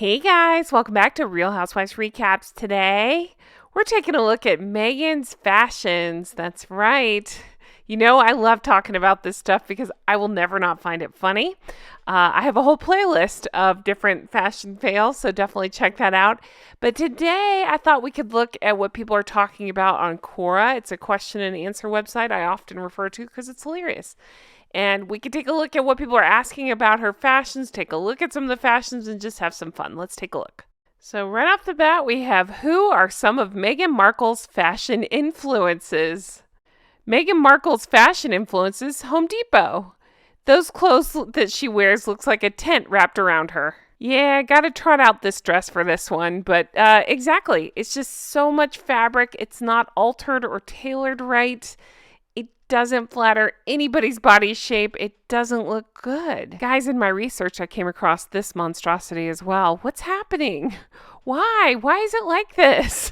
Hey guys, welcome back to Real Housewives Recaps. Today, we're taking a look at Meghan's fashions. That's right. You know, I love talking about this stuff because I will never not find it funny. I have a whole playlist of different fashion fails, so definitely check that out. But today, I thought we could look at what people are talking about on Quora. It's a question and answer website I often refer to because it's hilarious. And we could take a look at what people are asking about her fashions, take a look at some of the fashions, and just have some fun. Let's take a look. So, right off the bat, we have who are some of Meghan Markle's fashion influences? Meghan Markle's fashion influences: Home Depot. Those clothes that she wears looks like a tent wrapped around her. Yeah, gotta trot out this dress for this one, but exactly. It's just so much fabric. It's not altered or tailored right. It doesn't flatter anybody's body shape. It doesn't look good. Guys, in my research, I came across this monstrosity as well. What's happening? Why? Why is it like this?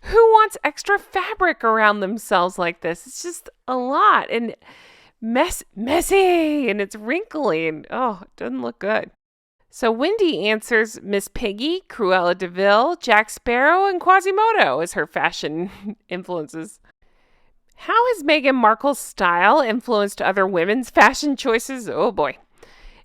Who wants extra fabric around themselves like this? It's just a lot and messy and it's wrinkly and it doesn't look good. So Wendy answers Miss Piggy, Cruella de Vil, Jack Sparrow, and Quasimodo as her fashion influences. How has Meghan Markle's style influenced other women's fashion choices? Oh boy.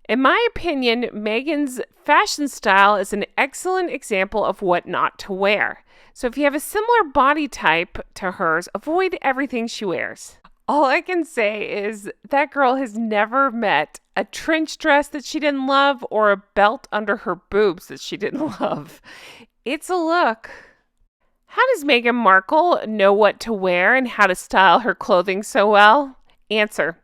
In my opinion, Meghan's fashion style is an excellent example of what not to wear. So if you have a similar body type to hers, avoid everything she wears. All I can say is that girl has never met a trench dress that she didn't love or a belt under her boobs that she didn't love. It's a look. How does Meghan Markle know what to wear and how to style her clothing so well? Answer: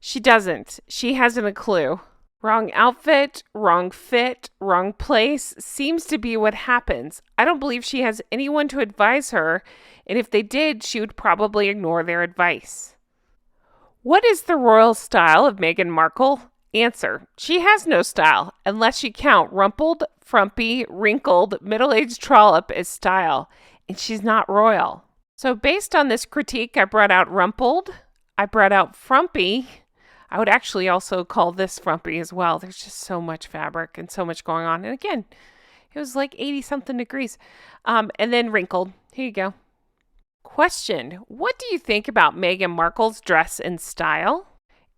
she doesn't. She hasn't a clue. Wrong outfit, wrong fit, wrong place seems to be what happens. I don't believe she has anyone to advise her, and if they did, she would probably ignore their advice. What is the royal style of Meghan Markle? Answer: she has no style, unless you count rumpled, frumpy, wrinkled, middle-aged trollop as style. And she's not royal. So based on this critique, I brought out rumpled. I brought out frumpy. I would actually also call this frumpy as well. There's just so much fabric and so much going on. And again, it was like 80 something degrees. And then wrinkled. Here you go. Question: what do you think about Meghan Markle's dress and style?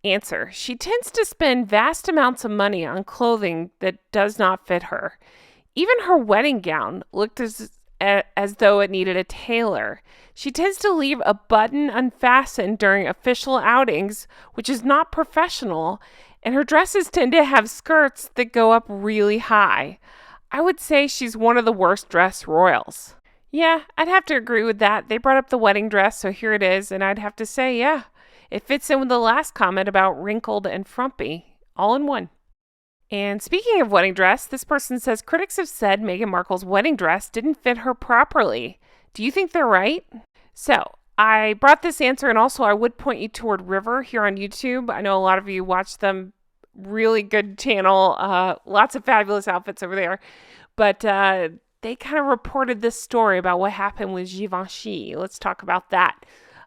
Answer: she tends to spend vast amounts of money on clothing that does not fit her. Even her wedding gown looked as though it needed a tailor. She tends to leave a button unfastened during official outings, which is not professional, and her dresses tend to have skirts that go up really high. I would say she's one of the worst dress royals. Yeah, I'd have to agree with that. They brought up the wedding dress, so here it is, and I'd have to say, yeah, it fits in with the last comment about wrinkled and frumpy, all in one. And speaking of wedding dress, this person says critics have said Meghan Markle's wedding dress didn't fit her properly. Do you think they're right? So I brought this answer, and also I would point you toward River here on YouTube. I know a lot of you watch them. Really good channel. Lots of fabulous outfits over there. But they kind of reported this story about what happened with Givenchy. Let's talk about that.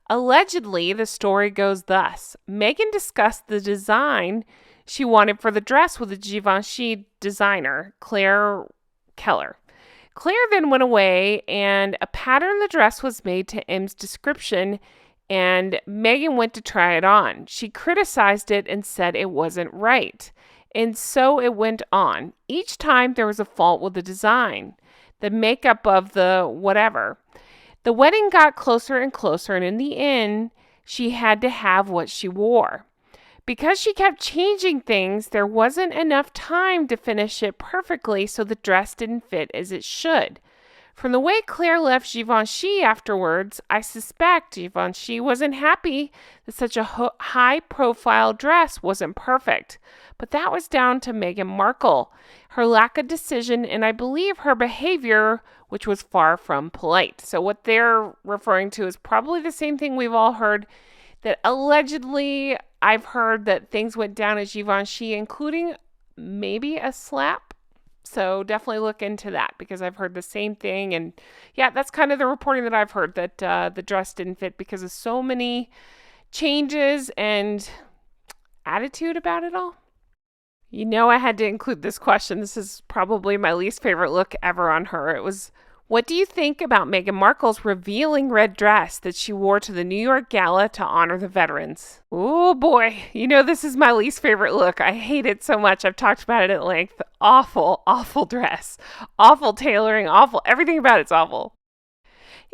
Allegedly, the story goes thus. Meghan discussed the design she wanted for the dress with a Givenchy designer, Claire Keller. Claire then went away, and a pattern of the dress was made to M's description, and Meghan went to try it on. She criticized it and said it wasn't right. And so it went on. Each time there was a fault with the design, the makeup of the whatever. The wedding got closer and closer, and in the end, she had to have what she wore. Because she kept changing things, there wasn't enough time to finish it perfectly, so the dress didn't fit as it should. From the way Claire left Givenchy afterwards, I suspect Givenchy wasn't happy that such a high-profile dress wasn't perfect. But that was down to Meghan Markle, her lack of decision, and I believe her behavior, which was far from polite. So what they're referring to is probably the same thing we've all heard, that allegedly I've heard that things went down at Givenchy, including maybe a slap. So definitely look into that because I've heard the same thing. And yeah, that's kind of the reporting that I've heard, that the dress didn't fit because of so many changes and attitude about it all. You know, I had to include this question. This is probably my least favorite look ever on her. It was, what do you think about Meghan Markle's revealing red dress that she wore to the New York Gala to honor the veterans? Oh boy, you know, this is my least favorite look. I hate it so much. I've talked about it at length. Awful, awful dress. Awful tailoring, awful. Everything about it's awful.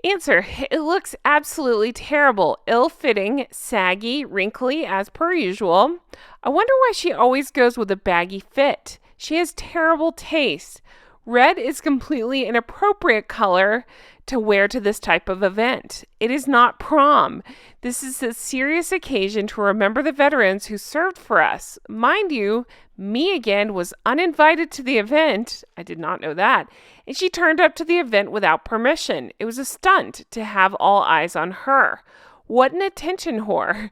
Answer: it looks absolutely terrible. Ill-fitting, saggy, wrinkly as per usual. I wonder why she always goes with a baggy fit. She has terrible taste. Red is completely inappropriate color to wear to this type of event. It is not prom. This is a serious occasion to remember the veterans who served for us. Mind you, Meghan was uninvited to the event. I did not know that. And she turned up to the event without permission. It was a stunt to have all eyes on her. What an attention whore.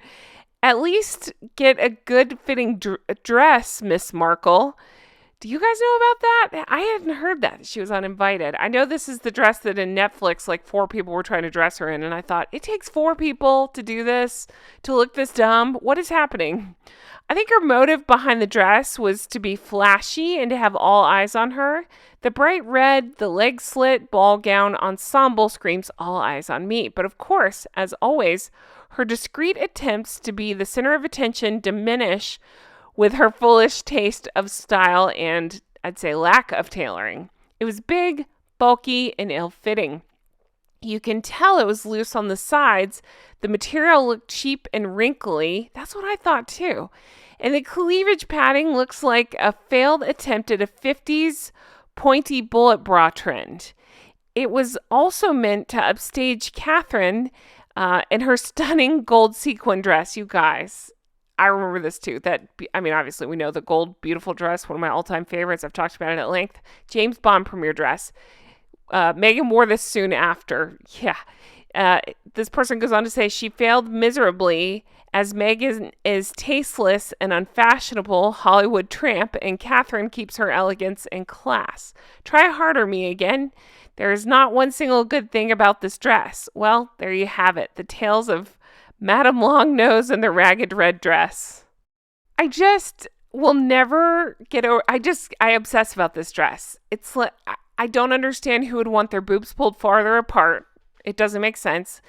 At least get a good fitting dress, Miss Markle. Do you guys know about that? I hadn't heard that she was uninvited. I know this is the dress that in Netflix, like 4 people were trying to dress her in. And I thought, it takes 4 people to do this, to look this dumb. What is happening? I think her motive behind the dress was to be flashy and to have all eyes on her. The bright red, the leg slit, ball gown ensemble screams all eyes on me. But of course, as always, her discreet attempts to be the center of attention diminish with her foolish taste of style and, I'd say, lack of tailoring. It was big, bulky, and ill-fitting. You can tell it was loose on the sides. The material looked cheap and wrinkly. That's what I thought too. And the cleavage padding looks like a failed attempt at a 50s pointy bullet bra trend. It was also meant to upstage Catherine in her stunning gold sequin dress, you guys. I remember this too. Obviously we know the gold, beautiful dress, one of my all-time favorites. I've talked about it at length. James Bond premiere dress. Meghan wore this soon after. Yeah. This person goes on to say she failed miserably as Meghan is tasteless and unfashionable Hollywood tramp, and Catherine keeps her elegance and class. Try harder, Meghan. There is not one single good thing about this dress. Well, there you have it. The tales of Madame Longnose and the ragged red dress. I just will never get over. I obsess about this dress. It's like, I don't understand who would want their boobs pulled farther apart. It doesn't make sense.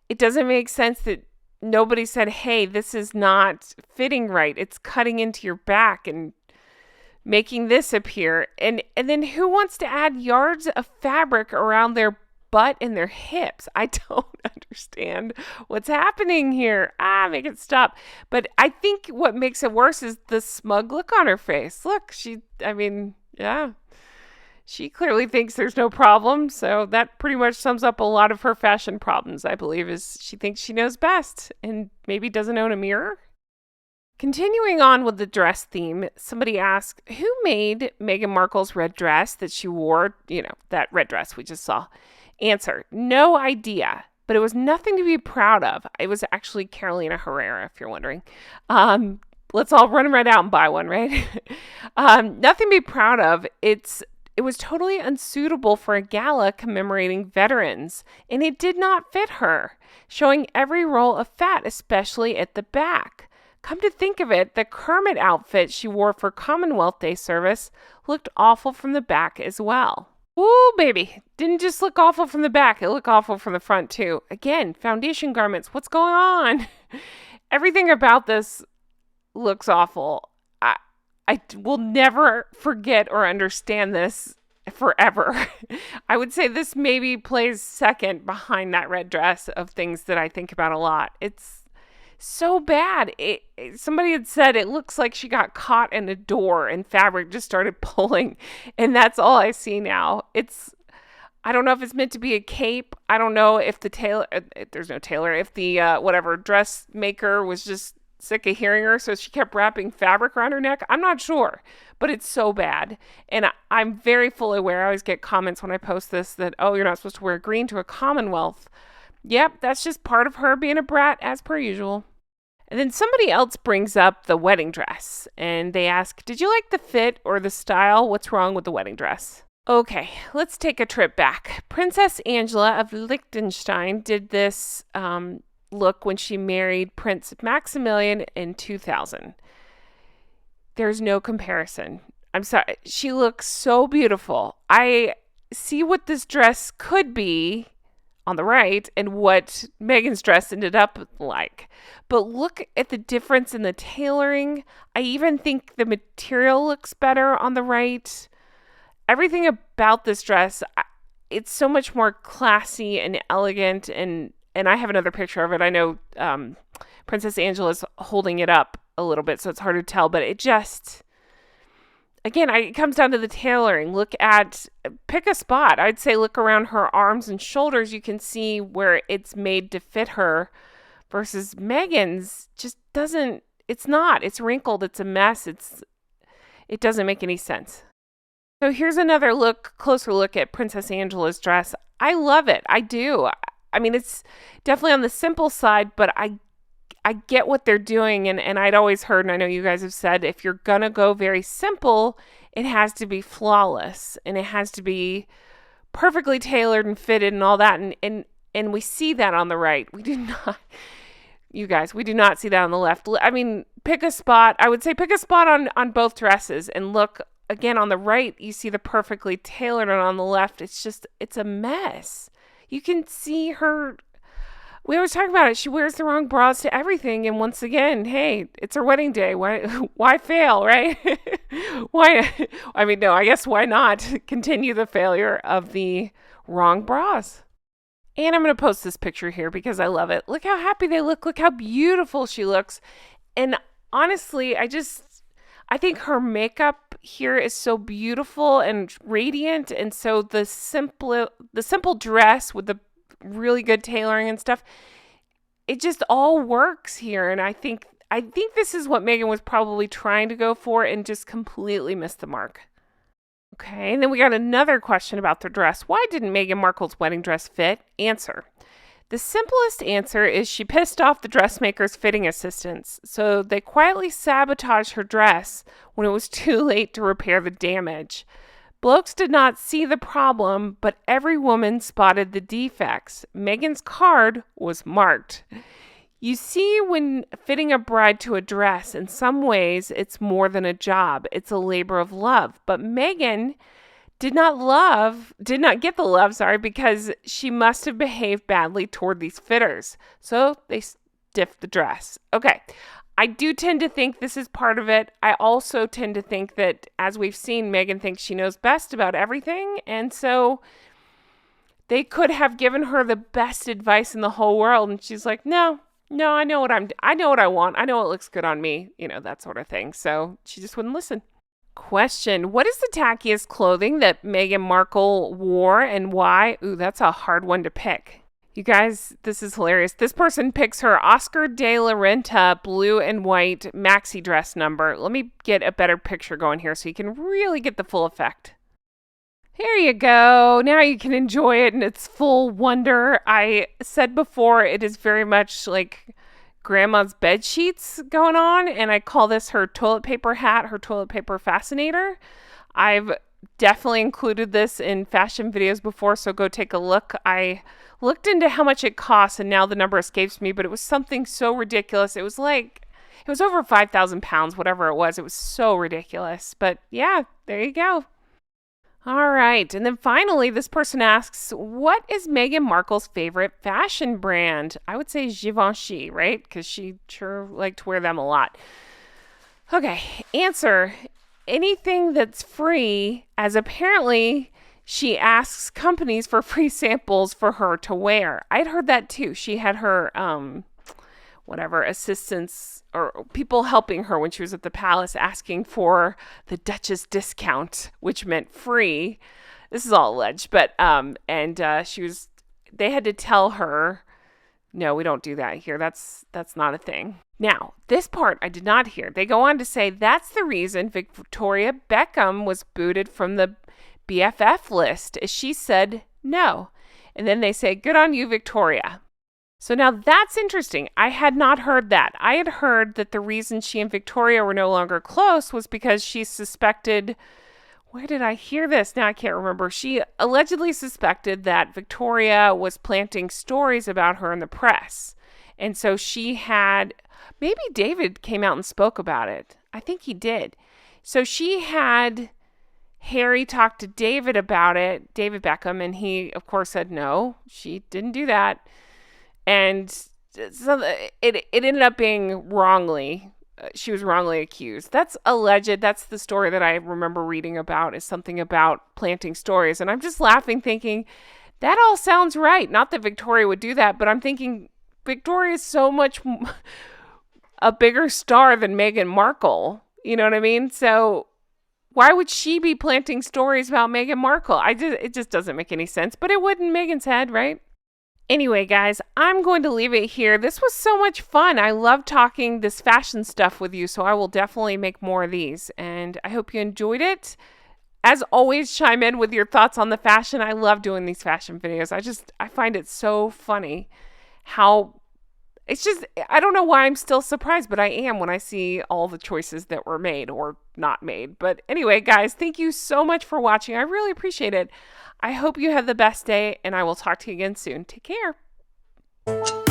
It doesn't make sense that nobody said, hey, this is not fitting right. It's cutting into your back and making this appear. And then who wants to add yards of fabric around their butt and their hips? I don't understand what's happening here. Make it stop. But I think what makes it worse is the smug look on her face. Look, yeah. She clearly thinks there's no problem, so that pretty much sums up a lot of her fashion problems, I believe, is she thinks she knows best and maybe doesn't own a mirror. Continuing on with the dress theme, somebody asked, who made Meghan Markle's red dress that she wore, that red dress we just saw? Answer: no idea, but it was nothing to be proud of. It was actually Carolina Herrera, if you're wondering. Let's all run right out and buy one, right? Nothing to be proud of. It was totally unsuitable for a gala commemorating veterans, and it did not fit her, showing every roll of fat, especially at the back. Come to think of it, the Kermit outfit she wore for Commonwealth Day service looked awful from the back as well. Ooh, baby. Didn't just look awful from the back. It looked awful from the front, too. Again, foundation garments. What's going on? Everything about this looks awful. I will never forget or understand this forever. I would say this maybe plays second behind that red dress of things that I think about a lot. It's so bad. Somebody had said it looks like she got caught in a door and fabric just started pulling, and that's all I see now. I don't know if it's meant to be a cape. I don't know if the tailor, there's no tailor, if the dressmaker was just sick of hearing her, so she kept wrapping fabric around her neck. I'm not sure, but it's so bad. And I'm very fully aware. I always get comments when I post this that, oh, you're not supposed to wear green to a Commonwealth. Yep, that's just part of her being a brat as per usual. And then somebody else brings up the wedding dress, and they ask, did you like the fit or the style? What's wrong with the wedding dress? Okay, let's take a trip back. Princess Angela of Liechtenstein did this look when she married Prince Maximilian in 2000. There's no comparison. I'm sorry. She looks so beautiful. I see what this dress could be on the right and what Meghan's dress ended up like. But look at the difference in the tailoring. I even think the material looks better on the right. Everything about this dress, it's so much more classy and elegant. And I have another picture of it. I know Princess Angela's holding it up a little bit, so it's hard to tell. But it just, again, it comes down to the tailoring. Pick a spot. I'd say look around her arms and shoulders. You can see where it's made to fit her versus Meghan's just doesn't, it's wrinkled. It's a mess. It doesn't make any sense. So here's another closer look at Princess Angela's dress. I love it. I do. I mean, it's definitely on the simple side, but I get what they're doing, and I'd always heard, and I know you guys have said, if you're gonna go very simple, it has to be flawless, and it has to be perfectly tailored and fitted and all that, and we see that on the right. We do not, you guys, we do not see that on the left. I mean, pick a spot. I would say pick a spot on both dresses, and look, again, on the right, you see the perfectly tailored, and on the left, it's a mess. You can see her. We always talk about it. She wears the wrong bras to everything. And once again, hey, it's her wedding day. Why fail, right? Why? I mean, no, I guess why not continue the failure of the wrong bras? And I'm going to post this picture here because I love it. Look how happy they look. Look how beautiful she looks. And honestly, I think her makeup here is so beautiful and radiant. And so the simple dress with the really good tailoring and stuff, it just all works here. And I think this is what Meghan was probably trying to go for and just completely missed the mark. Okay, and then we got another question about the dress. Why didn't Meghan Markle's wedding dress fit? Answer. The simplest answer is she pissed off the dressmaker's fitting assistants, so they quietly sabotaged her dress when it was too late to repair the damage. Blokes did not see the problem, but every woman spotted the defects. Meghan's card was marked. You see, when fitting a bride to a dress, in some ways, it's more than a job. It's a labor of love. But Meghan did not get the love, because she must have behaved badly toward these fitters. So they stiffed the dress. Okay. I do tend to think this is part of it. I also tend to think that, as we've seen, Meghan thinks she knows best about everything. And so they could have given her the best advice in the whole world. And she's like, no, I know what I want. I know what looks good on me, that sort of thing. So she just wouldn't listen. Question. What is the tackiest clothing that Meghan Markle wore and why? Ooh, that's a hard one to pick. You guys, this is hilarious. This person picks her Oscar de la Renta blue and white maxi dress number. Let me get a better picture going here so you can really get the full effect. Here you go. Now you can enjoy it in its full wonder. I said before, it is very much like grandma's bed sheets going on, and I call this her toilet paper hat, her toilet paper fascinator. I've definitely included this in fashion videos before, so go take a look. I looked into how much it costs, and now the number escapes me, but it was something so ridiculous. It was over 5,000 pounds, whatever it was. It was so ridiculous. But yeah, there you go. All right. And then finally, this person asks, what is Meghan Markle's favorite fashion brand? I would say Givenchy, right? Because she sure liked to wear them a lot. Okay. Answer. Anything that's free, as apparently she asks companies for free samples for her to wear. I'd heard that too. She had her, assistants or people helping her when she was at the palace asking for the Duchess discount, which meant free. This is all alleged, but, they had to tell her, no, we don't do that here. That's not a thing. Now, this part I did not hear. They go on to say that's the reason Victoria Beckham was booted from the BFF list, as she said no. And then they say, good on you, Victoria. So now that's interesting. I had not heard that. I had heard that the reason she and Victoria were no longer close was because she suspected, where did I hear this? Now I can't remember. She allegedly suspected that Victoria was planting stories about her in the press. And so she had, maybe David came out and spoke about it. I think he did. So she had Harry talk to David about it, David Beckham, and he, of course, said no, she didn't do that. And so it ended up being wrongly. She was wrongly accused. That's alleged. That's the story that I remember reading about, is something about planting stories. And I'm just laughing, thinking, that all sounds right. Not that Victoria would do that, but I'm thinking Victoria is so much a bigger star than Meghan Markle. You know what I mean? So why would she be planting stories about Meghan Markle? It just doesn't make any sense. But it would in Meghan's head, right? Anyway, guys, I'm going to leave it here. This was so much fun. I love talking this fashion stuff with you, so I will definitely make more of these. And I hope you enjoyed it. As always, chime in with your thoughts on the fashion. I love doing these fashion videos. I find it so funny how I don't know why I'm still surprised, but I am when I see all the choices that were made or not made. But anyway, guys, thank you so much for watching. I really appreciate it. I hope you have the best day, and I will talk to you again soon. Take care.